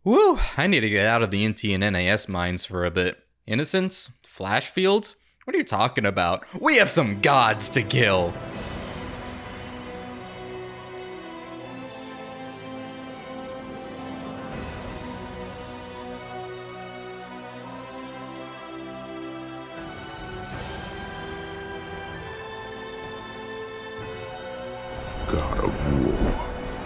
Woo, I need to get out of the NT and NAS mines for a bit. Innocence? Flash fields? What are you talking about? We have some gods to kill! God of War.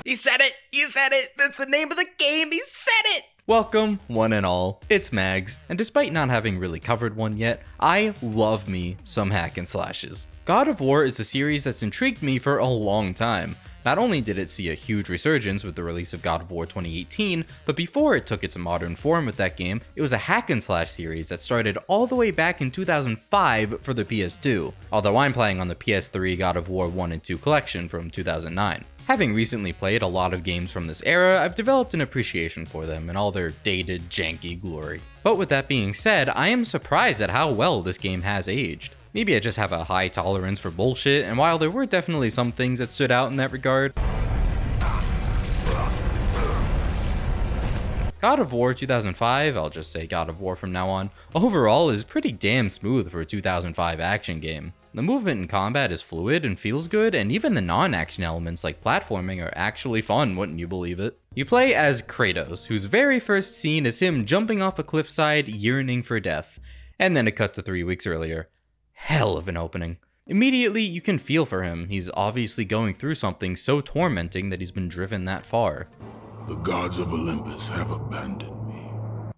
He said it! He said it! That's the name of the game! He said it! Welcome, one and all. It's Mags, and despite not having really covered one yet, I love me some hack and slashes. God of War is a series that's intrigued me for a long time. Not only did it see a huge resurgence with the release of God of War 2018, but before it took its modern form with that game, it was a hack and slash series that started all the way back in 2005 for the PS2, although I'm playing on the PS3 God of War 1 and 2 collection from 2009. Having recently played a lot of games from this era, I've developed an appreciation for them and all their dated, janky glory. But with that being said, I am surprised at how well this game has aged. Maybe I just have a high tolerance for bullshit, and while there were definitely some things that stood out in that regard, God of War 2005, I'll just say God of War from now on, overall is pretty damn smooth for a 2005 action game. The movement in combat is fluid and feels good, and even the non-action elements like platforming are actually fun, wouldn't you believe it? You play as Kratos, whose very first scene is him jumping off a cliffside yearning for death, and then it cut to 3 weeks earlier. Hell of an opening. Immediately, you can feel for him. He's obviously going through something so tormenting that he's been driven that far. The gods of Olympus have abandoned me.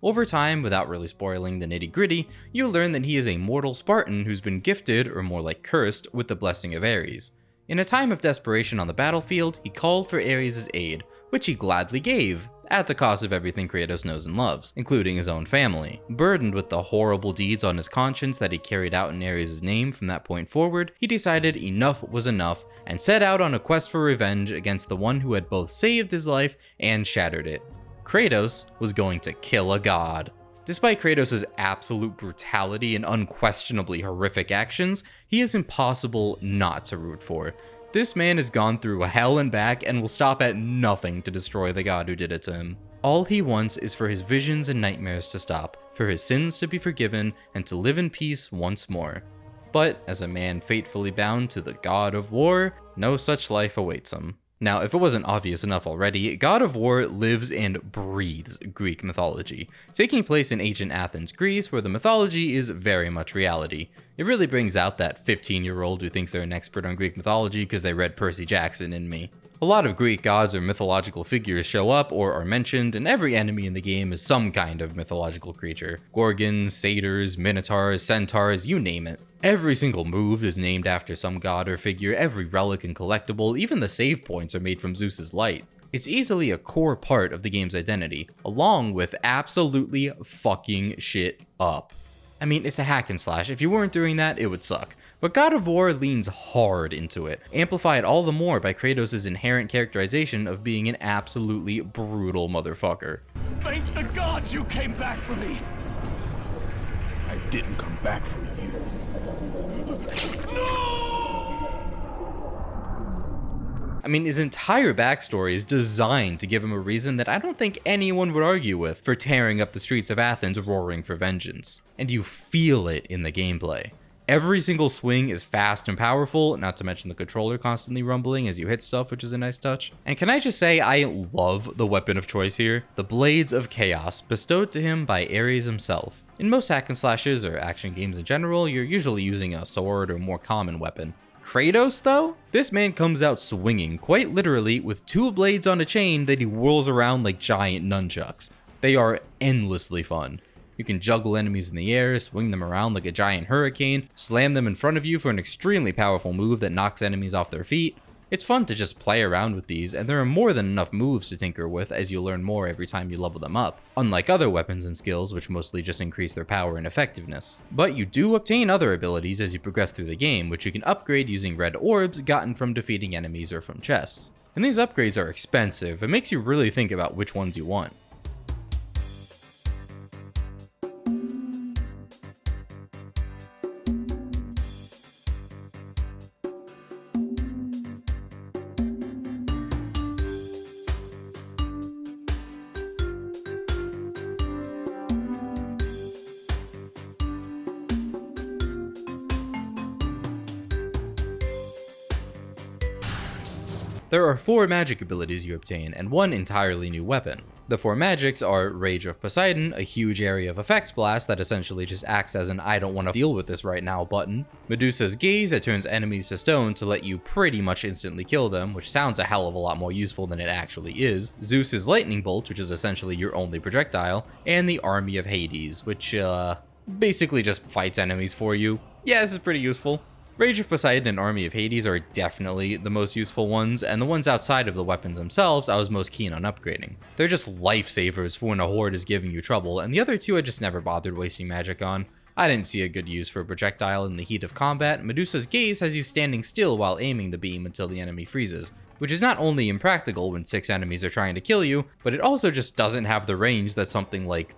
Over time, without really spoiling the nitty-gritty, you learn that he is a mortal Spartan who's been gifted, or more like cursed, with the blessing of Ares. In a time of desperation on the battlefield, he called for Ares' aid, which he gladly gave, at the cost of everything Kratos knows and loves, including his own family. Burdened with the horrible deeds on his conscience that he carried out in Ares' name from that point forward, he decided enough was enough and set out on a quest for revenge against the one who had both saved his life and shattered it. Kratos was going to kill a god. Despite Kratos' absolute brutality and unquestionably horrific actions, he is impossible not to root for. This man has gone through hell and back and will stop at nothing to destroy the god who did it to him. All he wants is for his visions and nightmares to stop, for his sins to be forgiven, and to live in peace once more. But, as a man fatefully bound to the God of War, no such life awaits him. Now, if it wasn't obvious enough already, God of War lives and breathes Greek mythology, taking place in ancient Athens, Greece, where the mythology is very much reality. It really brings out that 15-year-old who thinks they're an expert on Greek mythology because they read Percy Jackson in me. A lot of Greek gods or mythological figures show up or are mentioned, and every enemy in the game is some kind of mythological creature. Gorgons, satyrs, minotaurs, centaurs, you name it. Every single move is named after some god or figure, every relic and collectible, even the save points are made from Zeus's light. It's easily a core part of the game's identity, along with absolutely fucking shit up. I mean, it's a hack and slash. If you weren't doing that, it would suck. But God of War leans hard into it, amplified all the more by Kratos' inherent characterization of being an absolutely brutal motherfucker. Thank the gods you came back for me! I didn't come back for you. I mean, his entire backstory is designed to give him a reason that I don't think anyone would argue with for tearing up the streets of Athens roaring for vengeance. And you feel it in the gameplay. Every single swing is fast and powerful, not to mention the controller constantly rumbling as you hit stuff, which is a nice touch. And can I just say, I love the weapon of choice here. The Blades of Chaos, bestowed to him by Ares himself. In most hack and slashes or action games in general, you're usually using a sword or more common weapon. Kratos, though? This man comes out swinging, quite literally, with 2 blades on a chain that he whirls around like giant nunchucks. They are endlessly fun. You can juggle enemies in the air, swing them around like a giant hurricane, slam them in front of you for an extremely powerful move that knocks enemies off their feet. It's fun to just play around with these, and there are more than enough moves to tinker with as you learn more every time you level them up, unlike other weapons and skills which mostly just increase their power and effectiveness. But you do obtain other abilities as you progress through the game, which you can upgrade using red orbs gotten from defeating enemies or from chests. And these upgrades are expensive, it makes you really think about which ones you want. There are 4 magic abilities you obtain, and 1 entirely new weapon. The 4 magics are Rage of Poseidon, a huge area of effect blast that essentially just acts as an I don't want to deal with this right now button. Medusa's Gaze that turns enemies to stone to let you pretty much instantly kill them, which sounds a hell of a lot more useful than it actually is. Zeus's Lightning Bolt, which is essentially your only projectile, and the Army of Hades, which basically just fights enemies for you. Yeah, this is pretty useful. Rage of Poseidon and Army of Hades are definitely the most useful ones, and the ones outside of the weapons themselves I was most keen on upgrading. They're just lifesavers for when a horde is giving you trouble, and the other 2 I just never bothered wasting magic on. I didn't see a good use for a projectile in the heat of combat. Medusa's Gaze has you standing still while aiming the beam until the enemy freezes, which is not only impractical when 6 enemies are trying to kill you, but it also just doesn't have the range that something like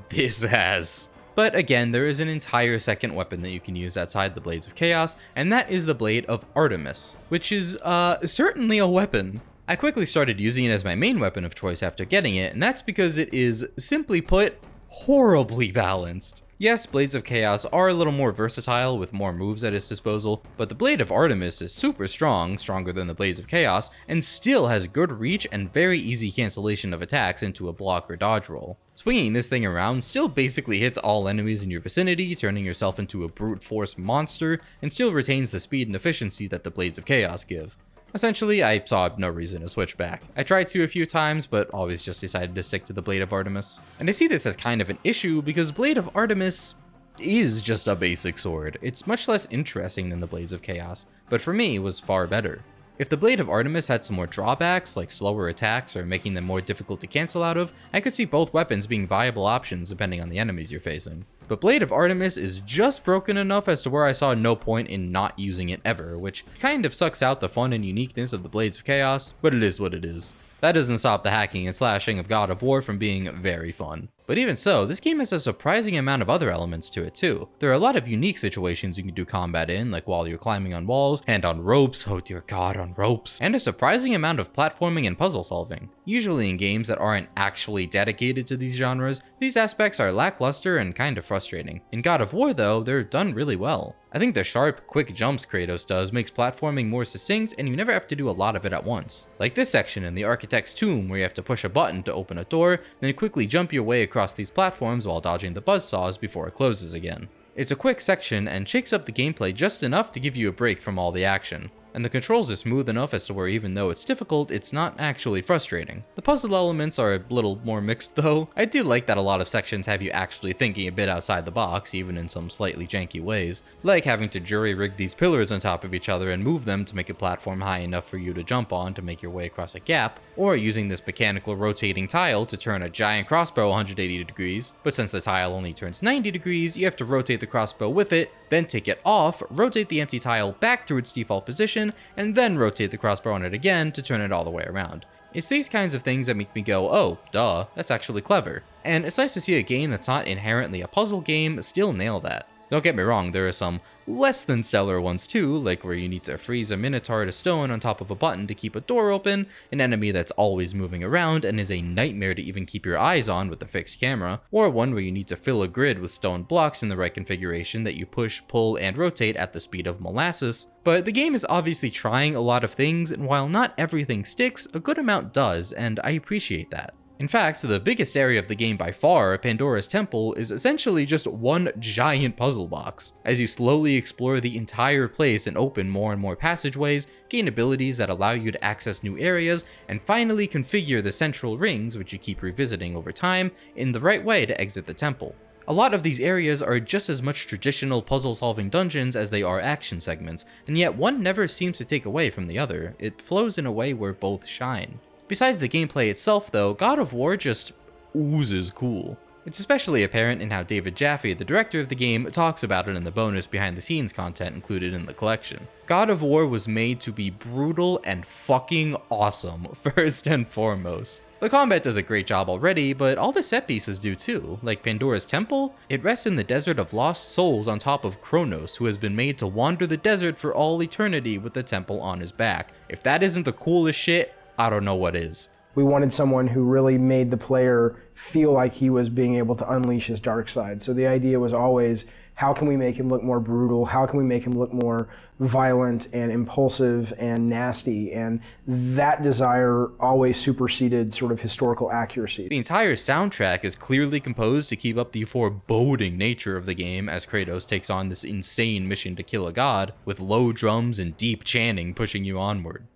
this has. But again, there is an entire second weapon that you can use outside the Blades of Chaos, and that is the Blade of Artemis, which is certainly a weapon. I quickly started using it as my main weapon of choice after getting it, and that's because it is, simply put, horribly balanced. Yes, Blades of Chaos are a little more versatile with more moves at its disposal, but the Blade of Artemis is super strong, stronger than the Blades of Chaos, and still has good reach and very easy cancellation of attacks into a block or dodge roll. Swinging this thing around still basically hits all enemies in your vicinity, turning yourself into a brute force monster, and still retains the speed and efficiency that the Blades of Chaos give. Essentially, I saw no reason to switch back. I tried to a few times, but always just decided to stick to the Blade of Artemis. And I see this as kind of an issue because Blade of Artemis is just a basic sword. It's much less interesting than the Blades of Chaos, but for me was far better. If the Blade of Artemis had some more drawbacks, like slower attacks or making them more difficult to cancel out of, I could see both weapons being viable options depending on the enemies you're facing. But Blade of Artemis is just broken enough as to where I saw no point in not using it ever, which kind of sucks out the fun and uniqueness of the Blades of Chaos, but it is what it is. That doesn't stop the hacking and slashing of God of War from being very fun. But even so, this game has a surprising amount of other elements to it too. There are a lot of unique situations you can do combat in, like while you're climbing on walls, and on ropes, oh dear god, on ropes, and a surprising amount of platforming and puzzle solving. Usually in games that aren't actually dedicated to these genres, these aspects are lackluster and kind of frustrating. In God of War though, they're done really well. I think the sharp, quick jumps Kratos does makes platforming more succinct and you never have to do a lot of it at once. Like this section in the Architect's Tomb where you have to push a button to open a door, then quickly jump your way across these platforms while dodging the buzzsaws before it closes again. It's a quick section and shakes up the gameplay just enough to give you a break from all the action. And the controls are smooth enough as to where even though it's difficult, it's not actually frustrating. The puzzle elements are a little more mixed though. I do like that a lot of sections have you actually thinking a bit outside the box, even in some slightly janky ways, like having to jury-rig these pillars on top of each other and move them to make a platform high enough for you to jump on to make your way across a gap, or using this mechanical rotating tile to turn a giant crossbow 180 degrees, but since the tile only turns 90 degrees, you have to rotate the crossbow with it, then take it off, rotate the empty tile back to its default position, and then rotate the crossbow on it again to turn it all the way around. It's these kinds of things that make me go, oh, duh, that's actually clever. And it's nice to see a game that's not inherently a puzzle game still nail that. Don't get me wrong, there are some less than stellar ones too, like where you need to freeze a minotaur to stone on top of a button to keep a door open, an enemy that's always moving around and is a nightmare to even keep your eyes on with a fixed camera, or one where you need to fill a grid with stone blocks in the right configuration that you push, pull, and rotate at the speed of molasses. But the game is obviously trying a lot of things, and while not everything sticks, a good amount does, and I appreciate that. In fact, the biggest area of the game by far, Pandora's Temple, is essentially just one giant puzzle box. As you slowly explore the entire place and open more and more passageways, gain abilities that allow you to access new areas, and finally configure the central rings, which you keep revisiting over time, in the right way to exit the temple. A lot of these areas are just as much traditional puzzle-solving dungeons as they are action segments, and yet one never seems to take away from the other. It flows in a way where both shine. Besides the gameplay itself though, God of War just oozes cool. It's especially apparent in how David Jaffe, the director of the game, talks about it in the bonus behind-the-scenes content included in the collection. God of War was made to be brutal and fucking awesome, first and foremost. The combat does a great job already, but all the set pieces do too. Like Pandora's Temple, it rests in the desert of lost souls on top of Kronos, who has been made to wander the desert for all eternity with the temple on his back. If that isn't the coolest shit, I don't know what is. We wanted someone who really made the player feel like he was being able to unleash his dark side. So the idea was always how can we make him look more brutal? How can we make him look more violent and impulsive and nasty? And that desire always superseded sort of historical accuracy. The entire soundtrack is clearly composed to keep up the foreboding nature of the game as Kratos takes on this insane mission to kill a god, with low drums and deep chanting pushing you onward.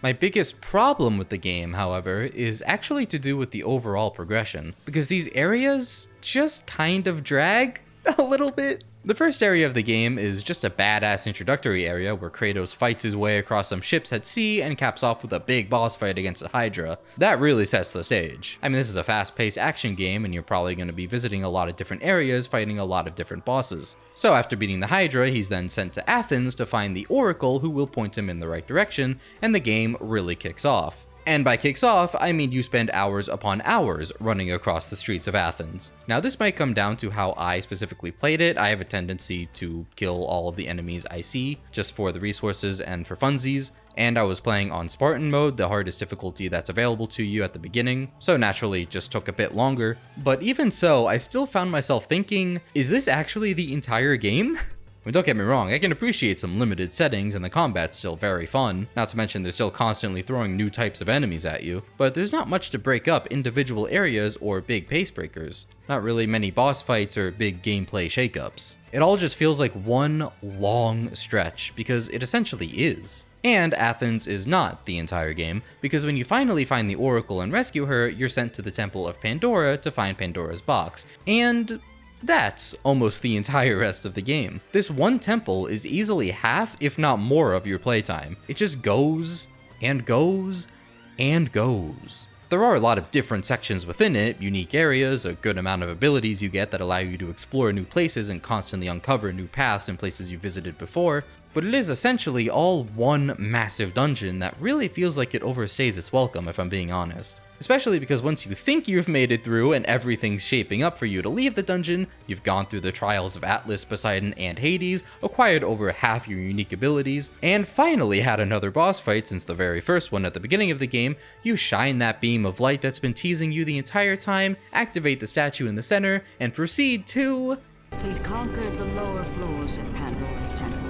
My biggest problem with the game, however, is actually to do with the overall progression, because these areas just kind of drag a little bit. The first area of the game is just a badass introductory area where Kratos fights his way across some ships at sea and caps off with a big boss fight against a Hydra. That really sets the stage. I mean, this is a fast-paced action game and you're probably going to be visiting a lot of different areas, fighting a lot of different bosses. So after beating the Hydra, he's then sent to Athens to find the Oracle who will point him in the right direction, and the game really kicks off. And by kicks off, I mean you spend hours upon hours running across the streets of Athens. Now this might come down to how I specifically played it. I have a tendency to kill all of the enemies I see, just for the resources and for funsies. And I was playing on Spartan mode, the hardest difficulty that's available to you at the beginning, so naturally it just took a bit longer. But even so, I still found myself thinking, is this actually the entire game? I mean, don't get me wrong, I can appreciate some limited settings and the combat's still very fun, not to mention they're still constantly throwing new types of enemies at you, but there's not much to break up individual areas or big pace breakers. Not really many boss fights or big gameplay shakeups. It all just feels like one long stretch, because it essentially is. And Athens is not the entire game, because when you finally find the Oracle and rescue her, you're sent to the Temple of Pandora to find Pandora's box, and that's almost the entire rest of the game. This one temple is easily half, if not more, of your playtime. It just goes, and goes, and goes. There are a lot of different sections within it, unique areas, a good amount of abilities you get that allow you to explore new places and constantly uncover new paths in places you visited before, but it is essentially all one massive dungeon that really feels like it overstays its welcome, if I'm being honest. Especially because once you think you've made it through and everything's shaping up for you to leave the dungeon, you've gone through the trials of Atlas, Poseidon, and Hades, acquired over half your unique abilities, and finally had another boss fight since the very first one at the beginning of the game, you shine that beam of light that's been teasing you the entire time, activate the statue in the center, and proceed to... He'd conquered the lower floors of Pandora's temple,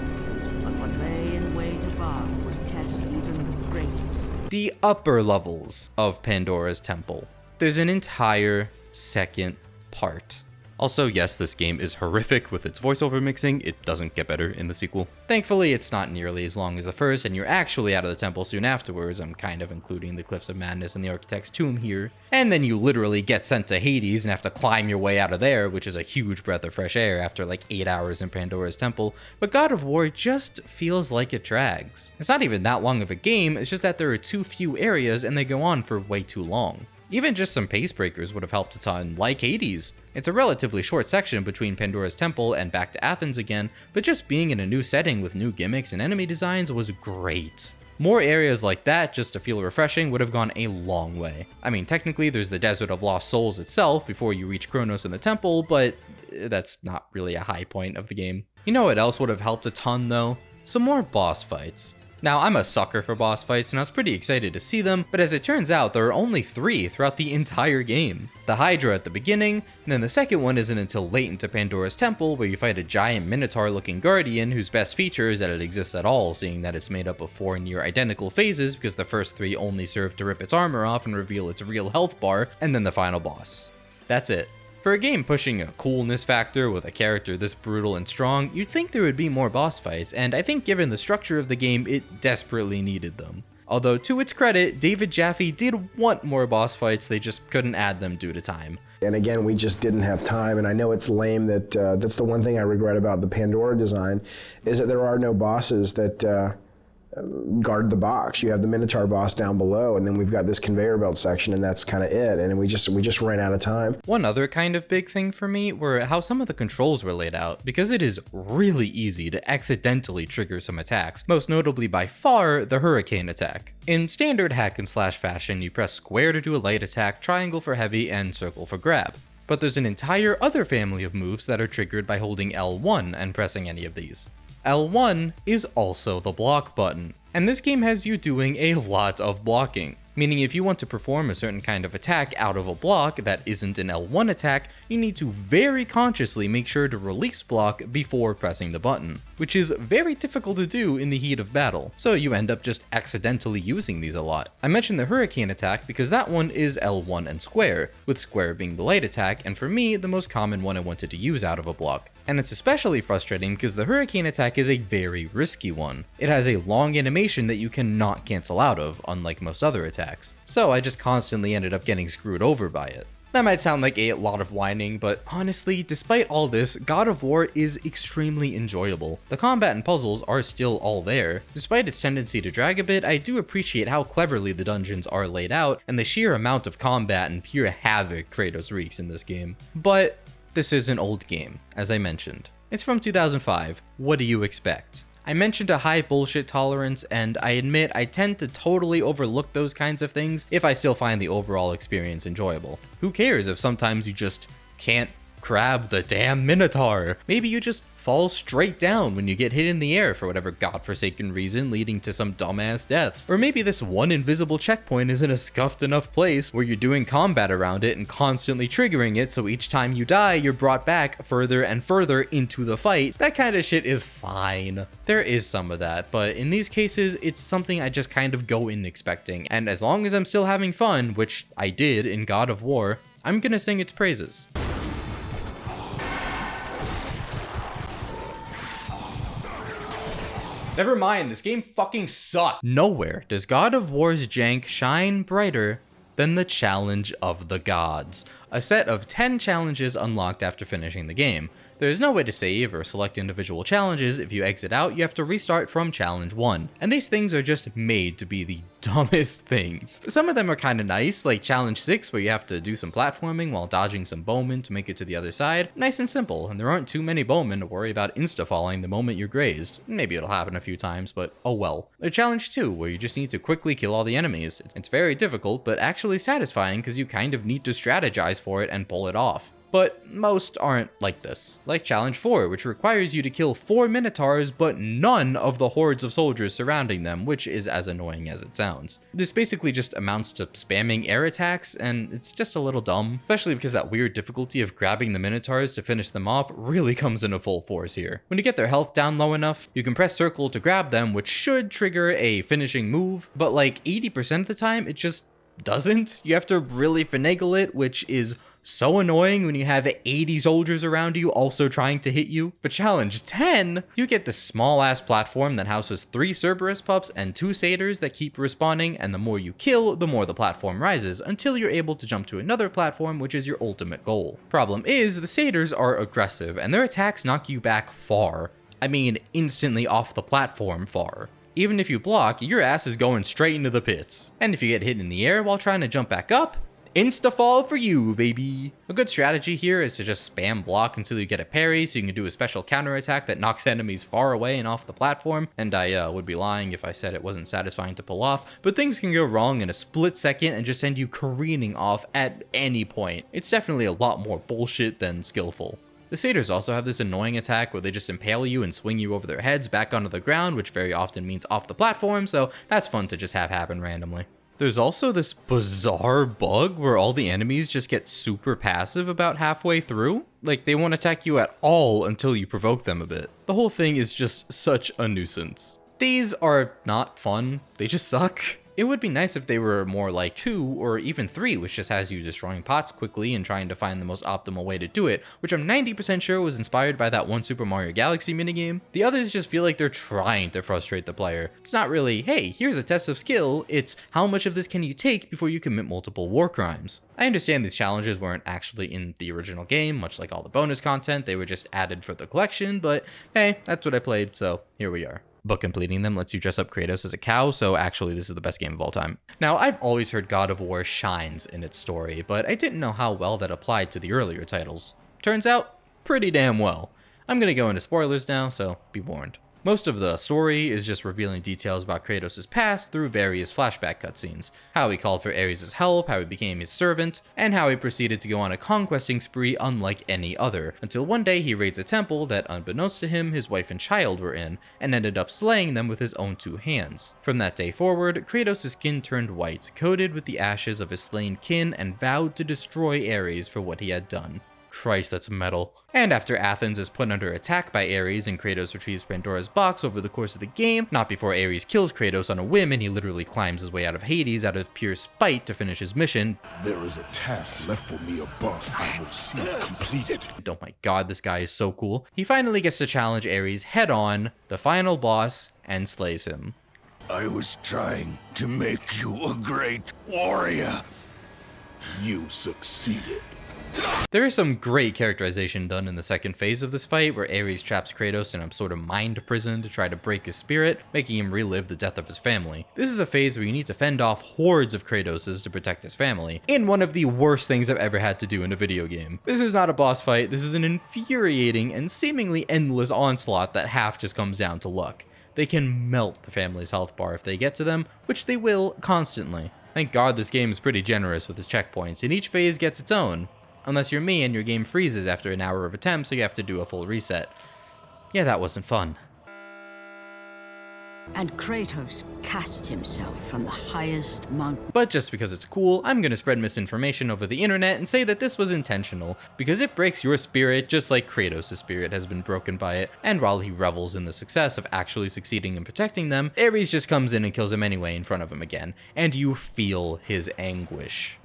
but what lay in wait above would test even the greatest. The upper levels of Pandora's temple. There's an entire second part. Also, yes, this game is horrific with its voiceover mixing. It doesn't get better in the sequel. Thankfully, it's not nearly as long as the first, and you're actually out of the temple soon afterwards. I'm kind of including the Cliffs of Madness and the Architect's Tomb here. And then you literally get sent to Hades and have to climb your way out of there, which is a huge breath of fresh air after like 8 hours in Pandora's temple. But God of War just feels like it drags. It's not even that long of a game, it's just that there are too few areas and they go on for way too long. Even just some pace breakers would have helped a ton, like Hades. It's a relatively short section between Pandora's temple and back to Athens again, but just being in a new setting with new gimmicks and enemy designs was great. More areas like that, just to feel refreshing, would have gone a long way. I mean, technically there's the Desert of Lost Souls itself before you reach Kronos in the temple, but that's not really a high point of the game. You know what else would have helped a ton though? Some more boss fights. Now, I'm a sucker for boss fights, and I was pretty excited to see them, but as it turns out, there are only 3 throughout the entire game. The Hydra at the beginning, and then the second one isn't until late into Pandora's temple, where you fight a giant Minotaur-looking guardian whose best feature is that it exists at all, seeing that it's made up of 4 near-identical phases, because the first 3 only serve to rip its armor off and reveal its real health bar, and then the final boss. That's it. For a game pushing a coolness factor with a character this brutal and strong, you'd think there would be more boss fights, and I think given the structure of the game, it desperately needed them. Although, to its credit, David Jaffe did want more boss fights, they just couldn't add them due to time. And again, we just didn't have time, and I know it's lame that that's the one thing I regret about the Pandora design, is that there are no bosses that guard the box. You have the Minotaur boss down below, and then we've got this conveyor belt section, and that's kind of it. And we just ran out of time. One other kind of big thing for me were how some of the controls were laid out, because it is really easy to accidentally trigger some attacks, most notably by far the Hurricane attack. In standard hack and slash fashion, you press square to do a light attack, triangle for heavy, and circle for grab. But there's an entire other family of moves that are triggered by holding L1 and pressing any of these. L1 is also the block button, and this game has you doing a lot of blocking. meaning if you want to perform a certain kind of attack out of a block that isn't an L1 attack, you need to very consciously make sure to release block before pressing the button, which is very difficult to do in the heat of battle, so you end up just accidentally using these a lot. I mentioned the Hurricane attack because that one is L1 and square, with square being the light attack, and for me, the most common one I wanted to use out of a block. And it's especially frustrating because the Hurricane attack is a very risky one. It has a long animation that you cannot cancel out of, unlike most other attacks. So I just constantly ended up getting screwed over by it. That might sound like a lot of whining, but honestly, despite all this, God of War is extremely enjoyable. The combat and puzzles are still all there. Despite its tendency to drag a bit, I do appreciate how cleverly the dungeons are laid out, and the sheer amount of combat and pure havoc Kratos wreaks in this game. But this is an old game, as I mentioned. It's from 2005. What do you expect? I mentioned a high bullshit tolerance, and I admit I tend to totally overlook those kinds of things if I still find the overall experience enjoyable. Who cares if sometimes you just can't grab the damn Minotaur? Maybe you just fall straight down when you get hit in the air for whatever godforsaken reason, leading to some dumbass deaths. Or maybe this one invisible checkpoint is in a scuffed enough place where you're doing combat around it and constantly triggering it, so each time you die, you're brought back further and further into the fight. That kind of shit is fine. There is some of that, but in these cases, it's something I just kind of go in expecting, and as long as I'm still having fun, which I did in God of War, I'm gonna sing its praises. Never mind, this game fucking sucks. Nowhere does God of War's jank shine brighter than the Challenge of the Gods, a set of 10 challenges unlocked after finishing the game. There is no way to save or select individual challenges. If you exit out, you have to restart from challenge 1. And these things are just made to be the dumbest things. Some of them are kind of nice, like challenge 6, where you have to do some platforming while dodging some bowmen to make it to the other side. Nice and simple, and there aren't too many bowmen to worry about insta-falling the moment you're grazed. Maybe it'll happen a few times, but oh well. Or challenge 2, where you just need to quickly kill all the enemies. It's very difficult, but actually satisfying because you kind of need to strategize for it and pull it off. But most aren't like this. Like Challenge 4, which requires you to kill 4 Minotaurs, but none of the hordes of soldiers surrounding them, which is as annoying as it sounds. This basically just amounts to spamming air attacks, and it's just a little dumb, especially because that weird difficulty of grabbing the Minotaurs to finish them off really comes into full force here. When you get their health down low enough, you can press circle to grab them, which should trigger a finishing move, but like 80% of the time, it just doesn't. You have to really finagle it, which is so annoying when you have 80 soldiers around you also trying to hit you. But challenge 10, you get this small ass platform that houses 3 Cerberus pups and 2 satyrs that keep respawning, and the more you kill, the more the platform rises, until you're able to jump to another platform, which is your ultimate goal. Problem is, the satyrs are aggressive, and their attacks knock you back far. I mean, instantly off the platform far. Even if you block, your ass is going straight into the pits. And if you get hit in the air while trying to jump back up, insta-fall for you, baby. A good strategy here is to just spam block until you get a parry, so you can do a special counterattack that knocks enemies far away and off the platform. And I would be lying if I said it wasn't satisfying to pull off, but things can go wrong in a split second and just send you careening off at any point. It's definitely a lot more bullshit than skillful. The satyrs also have this annoying attack where they just impale you and swing you over their heads back onto the ground, which very often means off the platform, so that's fun to just have happen randomly. There's also this bizarre bug where all the enemies just get super passive about halfway through. Like, they won't attack you at all until you provoke them a bit. The whole thing is just such a nuisance. These are not fun, they just suck. It would be nice if they were more like 2 or even 3, which just has you destroying pots quickly and trying to find the most optimal way to do it, which I'm 90% sure was inspired by that one Super Mario Galaxy minigame. The others just feel like they're trying to frustrate the player. It's not really, hey, here's a test of skill, it's how much of this can you take before you commit multiple war crimes. I understand these challenges weren't actually in the original game, much like all the bonus content, they were just added for the collection, but hey, that's what I played, so here we are. But completing them lets you dress up Kratos as a cow, so actually this is the best game of all time. Now, I've always heard God of War shines in its story, but I didn't know how well that applied to the earlier titles. Turns out, pretty damn well. I'm gonna go into spoilers now, so be warned. Most of the story is just revealing details about Kratos' past through various flashback cutscenes, how he called for Ares' help, how he became his servant, and how he proceeded to go on a conquesting spree unlike any other, until one day he raids a temple that, unbeknownst to him, his wife and child were in, and ended up slaying them with his own 2 hands. From that day forward, Kratos' skin turned white, coated with the ashes of his slain kin, and vowed to destroy Ares for what he had done. Christ, that's metal. And after Athens is put under attack by Ares and Kratos retrieves Pandora's box over the course of the game, not before Ares kills Kratos on a whim and he literally climbs his way out of Hades out of pure spite to finish his mission. There is a task left for me above. I will see it completed. Oh my god, this guy is so cool. He finally gets to challenge Ares head on, the final boss, and slays him. I was trying to make you a great warrior. You succeeded. There is some great characterization done in the second phase of this fight, where Ares traps Kratos in a sort of mind prison to try to break his spirit, making him relive the death of his family. This is a phase where you need to fend off hordes of Kratoses to protect his family, in one of the worst things I've ever had to do in a video game. This is not a boss fight, this is an infuriating and seemingly endless onslaught that half just comes down to luck. They can melt the family's health bar if they get to them, which they will constantly. Thank God this game is pretty generous with its checkpoints, and each phase gets its own. Unless you're me and your game freezes after an hour of attempts, so you have to do a full reset. Yeah, that wasn't fun. And Kratos cast himself from the highest mountain. But just because it's cool, I'm gonna spread misinformation over the internet and say that this was intentional, because it breaks your spirit just like Kratos' spirit has been broken by it, and while he revels in the success of actually succeeding in protecting them, Ares just comes in and kills him anyway in front of him again, and you feel his anguish.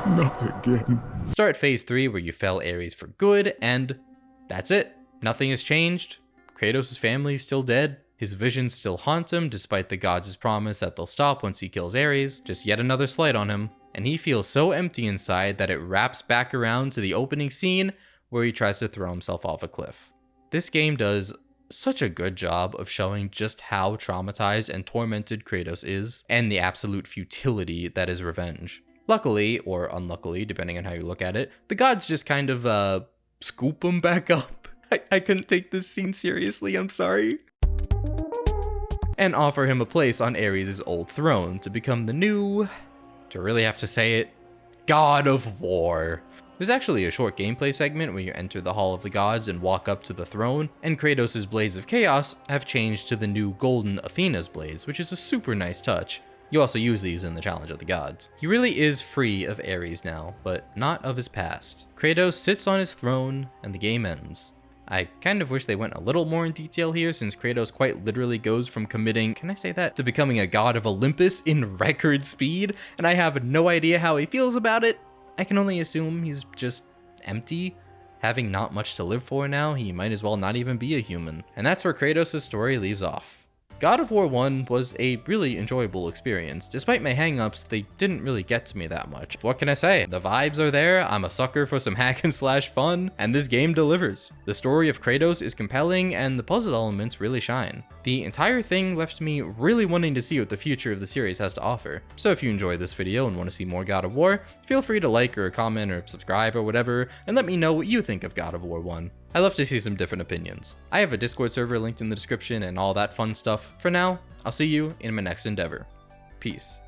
Not again. Start phase 3 where you fell Ares for good, and that's it. Nothing has changed. Kratos' family is still dead. His visions still haunt him despite the gods' promise that they'll stop once he kills Ares. Just yet another slight on him. And he feels so empty inside that it wraps back around to the opening scene where he tries to throw himself off a cliff. This game does such a good job of showing just how traumatized and tormented Kratos is, and the absolute futility that is revenge. Luckily, or unluckily, depending on how you look at it, the gods just kind of, scoop him back up. I couldn't take this scene seriously, I'm sorry. And offer him a place on Ares' old throne to become the new, to really have to say it, God of War. There's actually a short gameplay segment where you enter the Hall of the Gods and walk up to the throne, and Kratos' Blades of Chaos have changed to the new golden Athena's blades, which is a super nice touch. You also use these in the Challenge of the Gods. He really is free of Ares now, but not of his past. Kratos sits on his throne, and the game ends. I kind of wish they went a little more in detail here, since Kratos quite literally goes from committing, can I say that, to becoming a god of Olympus in record speed, and I have no idea how he feels about it. I can only assume he's just empty. Having not much to live for now, he might as well not even be a human. And that's where Kratos' story leaves off. God of War 1 was a really enjoyable experience. Despite my hangups, they didn't really get to me that much. What can I say? The vibes are there, I'm a sucker for some hack and slash fun, and this game delivers. The story of Kratos is compelling, and the puzzle elements really shine. The entire thing left me really wanting to see what the future of the series has to offer. So if you enjoyed this video and want to see more God of War, feel free to like or comment or subscribe or whatever, and let me know what you think of God of War 1. I love to see some different opinions. I have a Discord server linked in the description and all that fun stuff. For now, I'll see you in my next endeavor. Peace.